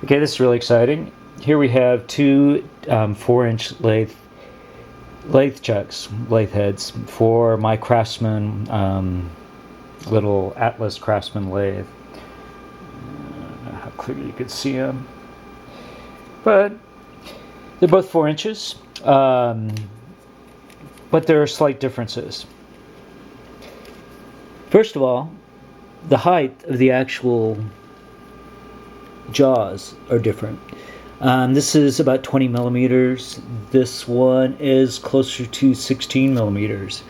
Okay, this is really exciting. Here we have two 4-inch lathe chucks, lathe heads for my Craftsman little Atlas Craftsman lathe. I don't know how clearly you could see them, but they're both 4 inches, but there are slight differences. First of all, the height of the actual jaws are different. This is about 20 millimeters. This one is closer to 16 millimeters.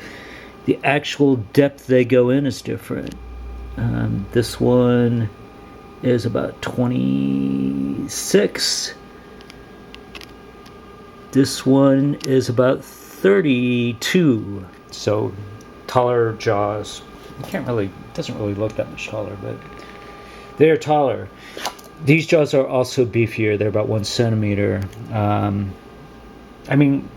The actual depth they go in is different. This one is about 26. This one is about 32. So taller jaws. Doesn't really look that much taller, but they're taller. These jaws are also beefier. They're about 1 centimeter. I mean,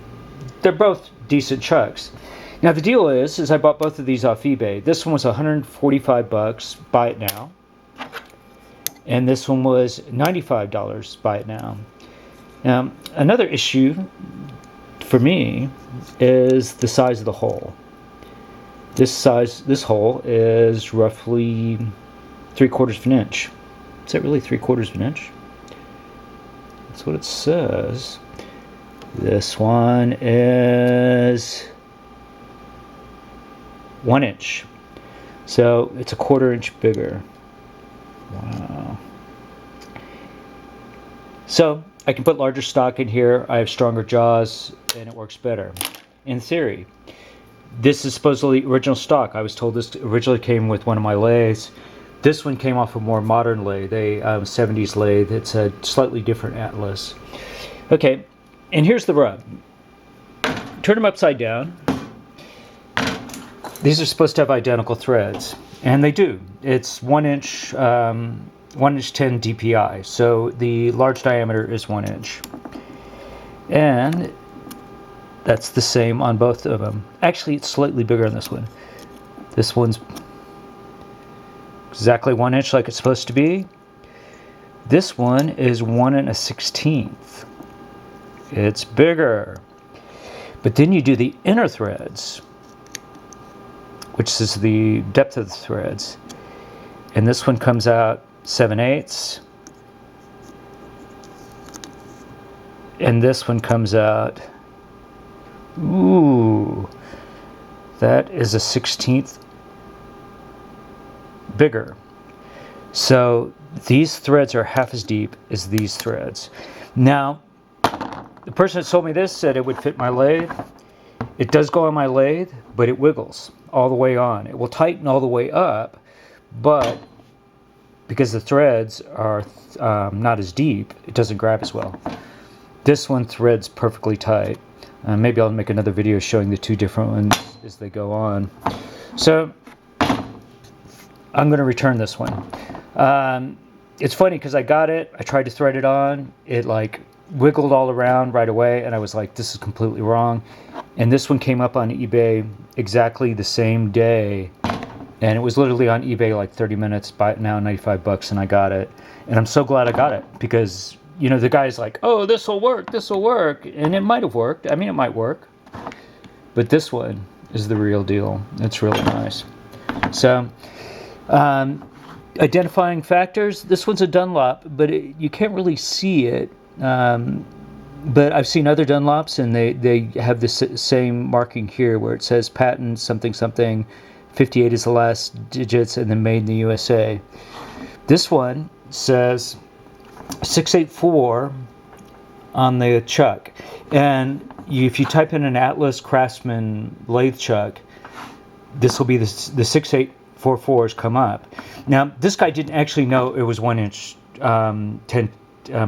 they're both decent chucks. Now the deal is I bought both of these off eBay. This one was $145, buy it now. And this one was $95, buy it now. Now, another issue for me is the size of the hole. This hole is roughly 3/4 of an inch. Is that really 3/4 of an inch? That's what it says. This one is 1 inch. So it's a 1/4 inch bigger. Wow. So I can put larger stock in here. I have stronger jaws and it works better. In theory. This is supposedly original stock. I was told this originally came with one of my lathes. This one came off a more modern lathe, a 70s lathe. It's a slightly different Atlas. Okay, and here's the rub. Turn them upside down. These are supposed to have identical threads, and they do. It's 1 inch, 1 inch 10 DPI, so the large diameter is 1 inch. And that's the same on both of them. Actually, it's slightly bigger on this one. This one's exactly 1 inch like it's supposed to be. This one is 1 1/16. It's bigger. But then you do the inner threads, which is the depth of the threads. And this one comes out 7/8. And this one comes out, ooh, that is a 1/16 bigger. So these threads are half as deep as these threads. Now, the person that sold me this said it would fit my lathe. It does go on my lathe, but it wiggles all the way on. It will tighten all the way up, but because the threads are not as deep, it doesn't grab as well. This one threads perfectly tight. Maybe I'll make another video showing the two different ones as they go on. So I'm going to return this one. It's funny because I got it, I tried to thread it on, it like wiggled all around right away, and I was like, this is completely wrong. And this one came up on eBay exactly the same day, and it was literally on eBay like 30 minutes, buy it now, $95, and I got it. And I'm so glad I got it, because you know, the guy's like, oh, this will work, and it might have worked. I mean, it might work, but this one is the real deal. It's really nice. So identifying factors, this one's a Dunlop, but you can't really see it. But I've seen other Dunlops, and they have the same marking here where it says patent something something, 58 is the last digits, and then made in the USA. This one says 684 on the chuck, and if you type in an Atlas Craftsman lathe chuck, this will be the 6844s come up. Now this guy didn't actually know it was 1 inch 10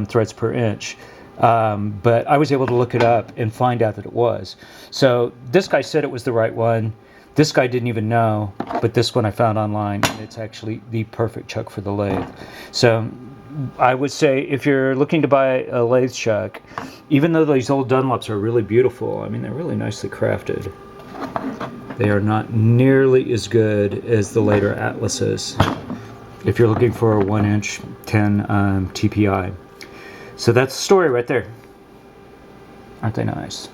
threads per inch, but I was able to look it up and find out that it was. So this guy said it was the right one. This guy didn't even know, but this one I found online, and it's actually the perfect chuck for the lathe. So I would say if you're looking to buy a lathe chuck, even though these old Dunlops are really beautiful, I mean, they're really nicely crafted, they are not nearly as good as the later Atlases if you're looking for a 1 inch 10 TPI. So that's the story right there. Aren't they nice?